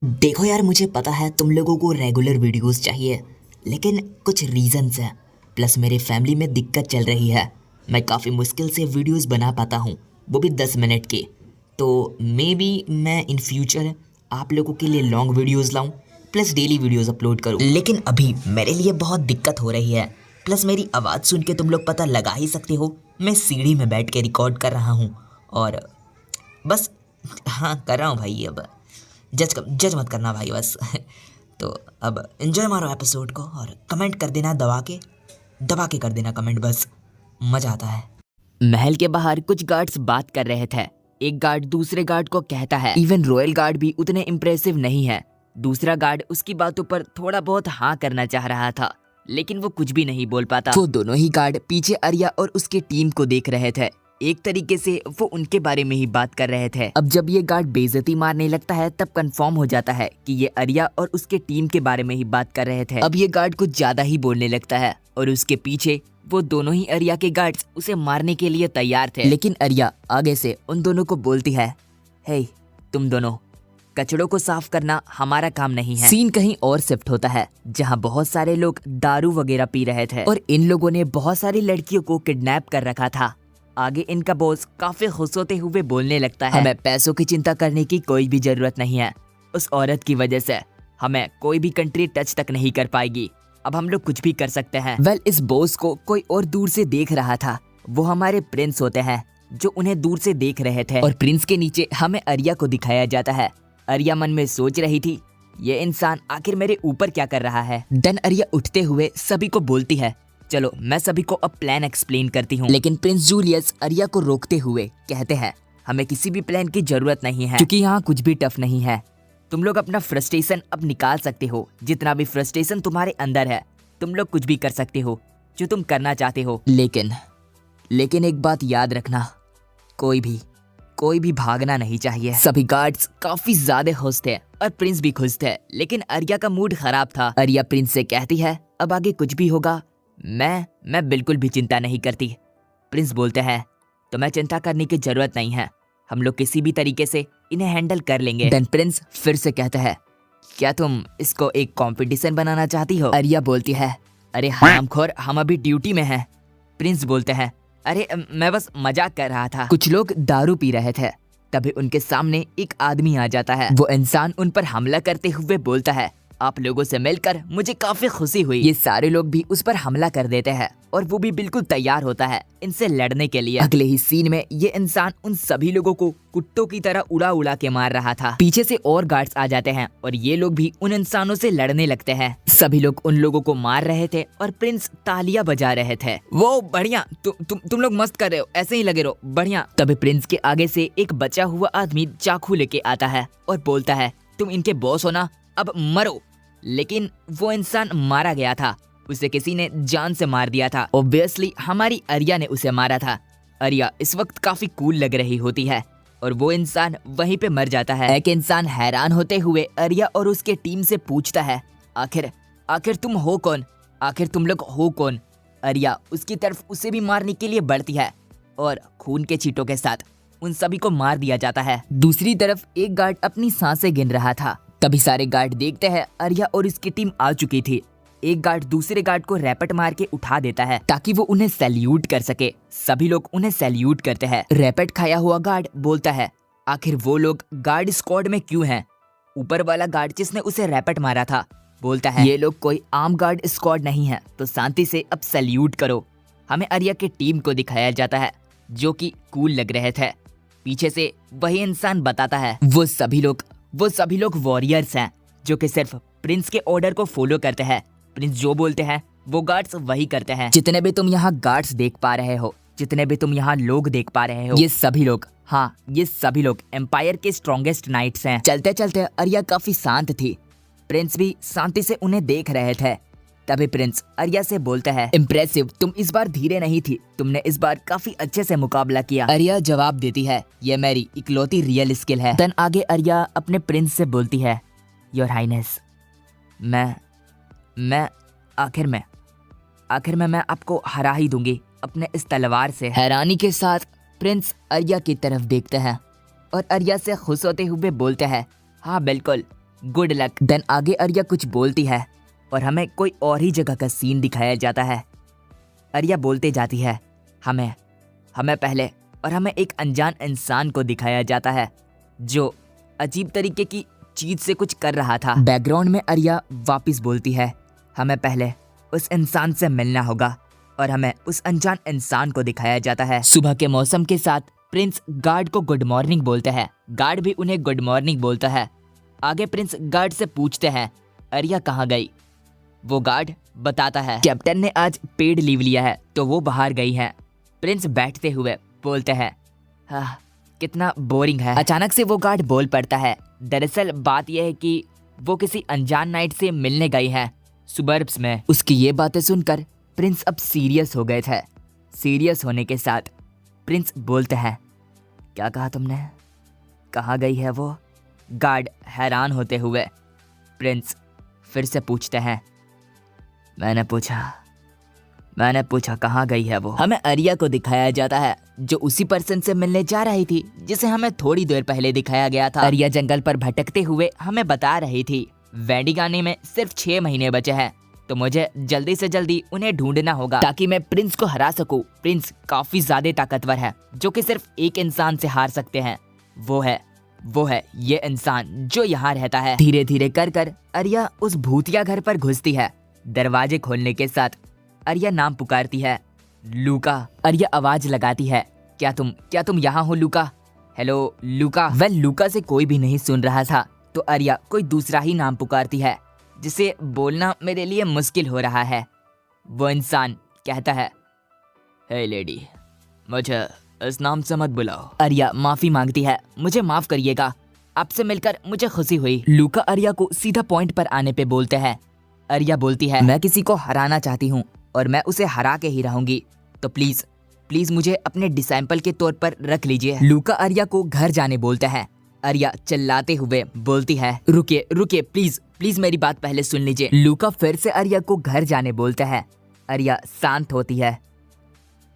देखो यार, मुझे पता है तुम लोगों को रेगुलर वीडियोस चाहिए, लेकिन कुछ रीजंस हैं। प्लस मेरे फैमिली में दिक्कत चल रही है। मैं काफ़ी मुश्किल से वीडियोस बना पाता हूँ, वो भी 10 मिनट के। तो मे बी मैं इन फ्यूचर आप लोगों के लिए लॉन्ग वीडियोस लाऊं, प्लस डेली वीडियोस अपलोड करूं। लेकिन अभी मेरे लिए बहुत दिक्कत हो रही है। प्लस मेरी आवाज़ सुन के तुम लोग पता लगा ही सकते हो, मैं सीढ़ी में बैठ के रिकॉर्ड कर रहा हूँ। और बस, हाँ, कर रहा हूँ भाई। अब जज मत करना भाई, बस। तो अब एंजॉय मारो एपिसोड को, और कमेंट कर देना, दबा के कर देना कमेंट, बस मजा आता है। महल के बाहर कुछ गार्ड्स बात कर रहे थे। एक गार्ड दूसरे गार्ड को कहता है, इवन रॉयल गार्ड भी उतने इम्प्रेसिव नहीं है। दूसरा गार्ड उसकी बातों पर थोड़ा बहुत हाँ करना चाह रहा था, लेकिन वो कुछ भी नहीं बोल पाता। वो दोनों ही गार्ड पीछे आर्या और उसके टीम को देख रहे थे। एक तरीके से वो उनके बारे में ही बात कर रहे थे। अब जब ये गार्ड बेइज्जती मारने लगता है, तब कंफर्म हो जाता है कि ये आर्या और उसके टीम के बारे में ही बात कर रहे थे। अब ये गार्ड कुछ ज्यादा ही बोलने लगता है, और उसके पीछे वो दोनों ही आर्या के गार्ड्स उसे मारने के लिए तैयार थे। लेकिन आर्या आगे से उन दोनों को बोलती है, हे तुम दोनों, कचड़ों को साफ करना हमारा काम नहीं है। सीन कहीं और शिफ्ट होता है, जहाँ बहुत सारे लोग दारू वगैरह पी रहे थे, और इन लोगों ने बहुत सारी लड़कियों को किडनैप कर रखा था। आगे इनका बॉस काफी खुश होते हुए बोलने लगता है, हमें पैसों की चिंता करने की कोई भी जरूरत नहीं है। उस औरत की वजह से हमें कोई भी कंट्री टच तक नहीं कर पाएगी। अब हम लोग कुछ भी कर सकते हैं। वेल, इस बॉस को कोई और दूर से देख रहा था। वो हमारे प्रिंस होते हैं, जो उन्हें दूर से देख रहे थे। और प्रिंस के नीचे हमें आर्या को दिखाया जाता है। आर्या मन में सोच रही थी, ये इंसान आखिर मेरे ऊपर क्या कर रहा है। देन आर्या उठते हुए सभी को बोलती है, चलो मैं सभी को अब प्लान एक्सप्लेन करती हूँ। लेकिन प्रिंस जूलियस आर्या को रोकते हुए कहते हैं, हमें किसी भी प्लान की जरूरत नहीं है, क्योंकि यहाँ कुछ भी टफ नहीं है। तुम लोग अपना फ्रस्ट्रेशन अब निकाल सकते हो। जितना भी फ्रस्ट्रेशन तुम्हारे अंदर है, तुम लोग कुछ भी कर सकते हो जो तुम करना चाहते हो। लेकिन एक बात याद रखना, कोई भी भागना नहीं चाहिए। सभी गार्ड्स काफी ज्यादा खुश थे और प्रिंस भी खुश थे, लेकिन आर्या का मूड खराब था। आर्या प्रिंस से कहती है, अब आगे कुछ भी होगा मैं बिल्कुल भी चिंता नहीं करती। प्रिंस बोलते हैं, तो मैं चिंता करने की जरूरत नहीं है, हम लोग किसी भी तरीके से इन्हें हैंडल कर लेंगे। देन प्रिंस फिर से कहता है, क्या तुम इसको एक कंपटीशन बनाना चाहती हो? आर्या बोलती है, अरे हरामखोर, हम अभी ड्यूटी में हैं। प्रिंस बोलते हैं, अरे मैं बस मजाक कर रहा था। कुछ लोग दारू पी रहे थे, तभी उनके सामने एक आदमी आ जाता है। वो इंसान उन पर हमला करते हुए बोलता है, आप लोगों से मिलकर मुझे काफी खुशी हुई। ये सारे लोग भी उस पर हमला कर देते हैं, और वो भी बिल्कुल तैयार होता है इनसे लड़ने के लिए। अगले ही सीन में ये इंसान उन सभी लोगों को कुत्तों की तरह उड़ा उड़ा के मार रहा था। पीछे से और गार्ड्स आ जाते हैं, और ये लोग भी उन इंसानों से लड़ने लगते हैं। सभी लोग उन लोगों को मार रहे थे, और प्रिंस तालियां बजा रहे थे। वो बढ़िया, तुम लोग मस्त कर रहे हो, ऐसे ही लगे रहो, बढ़िया। तभी प्रिंस के आगे से एक बचा हुआ आदमी चाकू लेके आता है और बोलता है, तुम इनके बॉस हो ना, अब मरो। लेकिन वो इंसान मारा गया था, उसे किसी ने जान से मार दिया था। ऑब्वियसली हमारी आर्या ने उसे मारा था। आर्या इस वक्त काफी कूल लग रही होती है, और वो इंसान वहीं पे मर जाता है। एक इंसान हैरान होते हुए आर्या और उसके टीम से पूछता है, आखिर तुम हो कौन? आखिर तुम लोग हो कौन? आर्या उसकी तरफ उसे भी मारने के लिए बढ़ती है, और खून के छींटों के साथ उन सभी को मार दिया जाता है। दूसरी तरफ एक गार्ड अपनी सांसें गिन रहा था। तभी सारे गार्ड देखते हैं आर्या और इसकी टीम आ चुकी थी। एक गार्ड दूसरे गार्ड को रैपट मार के उठा देता है, ताकि वो उन्हें सैल्यूट कर सके। सभी लोग उन्हें सैल्यूट करते हैं। रैपट खाया हुआ गार्ड बोलता है, आखिर वो लोग गार्ड स्क्वाड में क्यों हैं? ऊपर वाला गार्ड जिसने उसे रैपट मारा था बोलता है, ये लोग कोई आम गार्ड स्क्वाड नहीं है, तो शांति से अब सैल्यूट करो। हमें आर्या की टीम को दिखाया जाता है, जो कि कूल लग रहे थे। पीछे से वही इंसान बताता है, वो सभी लोग वॉरियर्स हैं, जो कि सिर्फ प्रिंस के ऑर्डर को फॉलो करते हैं। प्रिंस जो बोलते हैं वो गार्ड्स वही करते हैं। जितने भी तुम यहाँ गार्ड्स देख पा रहे हो, जितने भी तुम यहाँ लोग देख पा रहे हो, ये सभी लोग एम्पायर के स्ट्रॉन्गेस्ट नाइट्स हैं। चलते चलते आर्या काफी शांत थी। प्रिंस भी शांति से उन्हें देख रहे थे। तभी प्रिंस आर्या से बोलता है, इम्प्रेसिव, तुम इस बार धीरे नहीं थी, तुमने इस बार काफी अच्छे से मुकाबला किया। आर्या जवाब देती है, ये मेरी इकलौती रियल स्किल है। देन आगे आर्या अपने प्रिंस से बोलती है, योर हाइनेस, मैं आखिर में मैं आपको हरा ही दूंगी अपने इस तलवार से। हैरानी के साथ प्रिंस आर्या की तरफ देखते हैं, और आर्या से खुश होते हुए बोलते हैं, हाँ बिल्कुल, गुड लक। देन आगे आर्या कुछ बोलती है और हमें कोई और ही जगह का सीन दिखाया जाता है। आर्या बोलते जाती है हमें पहले, और हमें एक अनजान इंसान को दिखाया जाता है जो अजीब तरीके की चीज से कुछ कर रहा था। बैकग्राउंड में आर्या वापस बोलती है हमें पहले उस इंसान से मिलना होगा, और हमें उस अनजान इंसान को दिखाया जाता है। सुबह के मौसम के साथ प्रिंस गार्ड को गुड मॉर्निंग बोलते हैं, गार्ड भी उन्हें गुड मॉर्निंग बोलता है। आगे प्रिंस गार्ड से पूछते हैं आर्या कहाँ गई। वो गार्ड बताता है कैप्टन ने आज पेड लीव लिया है तो वो बाहर गई है। प्रिंस बैठते हुए बोलते हैं हाँ, कितना बोरिंग है। अचानक से वो गार्ड बोल पड़ता है दरअसल बात यह है कि वो किसी अनजान नाइट से मिलने गई है सुबर्ब्स में। उसकी ये बातें सुनकर प्रिंस अब सीरियस हो गए थे। सीरियस होने के साथ प्रिंस बोलते हैं क्या कहा तुमने, कहाँ गई है वो। गार्ड हैरान होते हुए प्रिंस फिर से पूछते हैं मैंने पूछा कहाँ गई है वो। हमें आर्या को दिखाया जाता है जो उसी पर्सन से मिलने जा रही थी जिसे हमें थोड़ी देर पहले दिखाया गया था। आर्या जंगल पर भटकते हुए हमें बता रही थी वेडिंग आने में सिर्फ 6 महीने बचे हैं, तो मुझे जल्दी से जल्दी उन्हें ढूंढना होगा ताकि मैं प्रिंस को हरा सकूं। प्रिंस काफी ज्यादा ताकतवर है जो कि सिर्फ एक इंसान से हार सकते हैं, वो है ये इंसान जो यहाँ रहता है। धीरे धीरे कर आर्या उस भूतिया घर पर घुसती है। दरवाजे खोलने के साथ आर्या नाम पुकारती है लूका। आर्या आवाज लगाती है क्या तुम यहाँ हो लूका, हेलो लूका। वह लूका से कोई भी नहीं सुन रहा था तो आर्या कोई दूसरा ही नाम पुकारती है जिसे बोलना मेरे लिए मुश्किल हो रहा है। वो इंसान कहता है हे लेडी, मुझे इस नाम से मत बुलाओ। आर्या माफी मांगती है मुझे माफ करिएगा, आपसे मिलकर मुझे खुशी हुई। लूका आर्या को सीधा पॉइंट पर आने पे बोलते हैं। आर्या बोलती है मैं किसी को हराना चाहती हूँ और मैं उसे हरा के ही रहूंगी, तो प्लीज मुझे अपने डिसेंपल के तौर पर रख लीजिए। लूका आर्या को घर जाने बोलता है। आर्या चिल्लाते हुए बोलती है रुकिए प्लीज मेरी बात पहले सुन लीजिए। लूका फिर से आर्या को घर जाने बोलता है। आर्या शांत होती है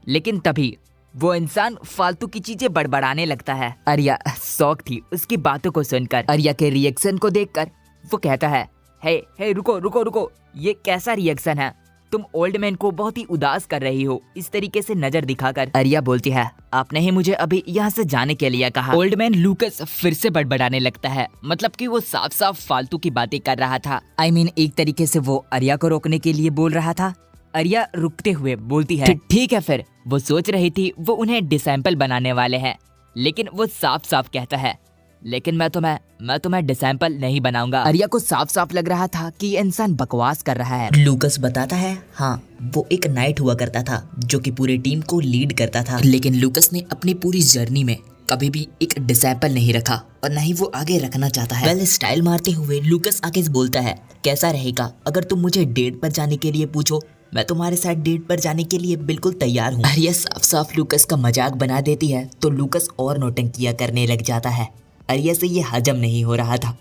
लेकिन तभी वो इंसान फालतू की चीजें बड़बड़ाने लगता है। आर्या शॉक थी उसकी बातों को सुनकर। आर्या के रिएक्शन को देखकर वो कहता है हे रुको, ये कैसा रिएक्शन है, तुम ओल्ड मैन को बहुत ही उदास कर रही हो इस तरीके से नजर दिखाकर। आर्या बोलती है आपने ही मुझे अभी यहाँ से जाने के लिए कहा। ओल्ड मैन लूकस फिर से बड़बड़ाने लगता है, मतलब कि वो साफ साफ फालतू की बातें कर रहा था। एक तरीके से वो आर्या को रोकने के लिए बोल रहा था। आर्या रुकते हुए बोलती है ठीक है। फिर वो सोच रही थी वो उन्हें डिसेंपल बनाने वाले हैं, लेकिन वो साफ साफ कहता है लेकिन मैं तुम्हें डिसेंपल नहीं बनाऊंगा। आर्या को साफ साफ लग रहा था कि ये इंसान बकवास कर रहा है। लूकस बताता है हाँ, वो एक नाइट हुआ करता था जो कि पूरी टीम को लीड करता था, लेकिन लूकस ने अपनी पूरी जर्नी में कभी भी एक डिसेंपल नहीं रखा और न ही वो आगे रखना चाहता है। वेल स्टाइल मारते हुए लूकस आगे बोलता है कैसा रहेगा अगर तुम मुझे डेट पर जाने के लिए पूछो, मैं तुम्हारे साथ डेट पर जाने के लिए बिल्कुल तैयार हूँ। आर्या साफ साफ लूकस का मजाक बना देती है तो लूकस और नौटंकियां करने लग जाता है। आर्या से ये हजम नहीं हो रहा था,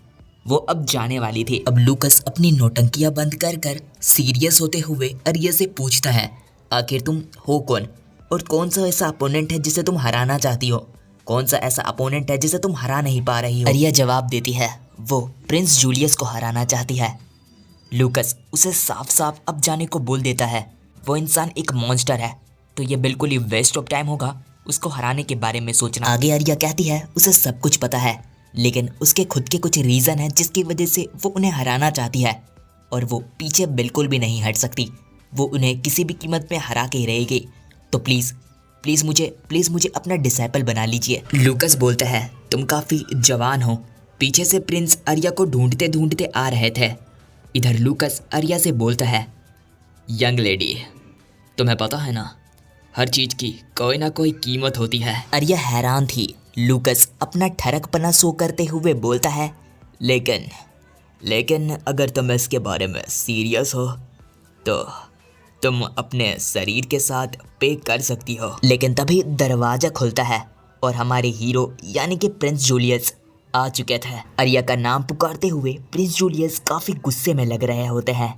वो अब जाने वाली थी। अब लूकस अपनी नौटंकियां बंद कर सीरियस होते हुए आर्या से पूछता है आखिर तुम हो कौन और कौन सा ऐसा अपोनेंट है जिसे तुम हराना चाहती हो, कौन सा ऐसा अपोनेंट है जिसे तुम हरा नहीं पा रही हो। आर्या जवाब देती है वो प्रिंस जूलियस को हराना चाहती है। लूकस उसे साफ साफ अब जाने को बोल देता है वो इंसान एक मॉन्स्टर है तो ये बिल्कुल ही वेस्ट ऑफ टाइम होगा उसको हराने के बारे में सोचना। आगे आर्या कहती है उसे सब कुछ पता है लेकिन उसके खुद के कुछ रीज़न है जिसकी वजह से वो उन्हें हराना चाहती है और वो पीछे बिल्कुल भी नहीं हट सकती, वो उन्हें किसी भी कीमत में हरा के ही रहेगी, तो प्लीज़ मुझे अपना डिसेपल बना लीजिए। लूकस बोलता है तुम काफ़ी जवान हो। पीछे से प्रिंस आर्या को ढूंढते ढूंढते आ रहे थे। इधर लूकस आर्या से बोलता है यंग लेडी, तुम्हें पता है ना हर चीज की कोई ना कोई कीमत होती है। आर्या हैरान थी। लूकस अपना ठरकपना शो करते हुए बोलता है लेकिन अगर तुम इसके बारे में सीरियस हो तो तुम अपने शरीर के साथ पे कर सकती हो। लेकिन तभी दरवाजा खुलता है और हमारे हीरो यानी कि प्रिंस जूलियस आ चुके थे। आर्या का नाम पुकारते हुए प्रिंस जूलियस काफी गुस्से में लग रहे होते हैं।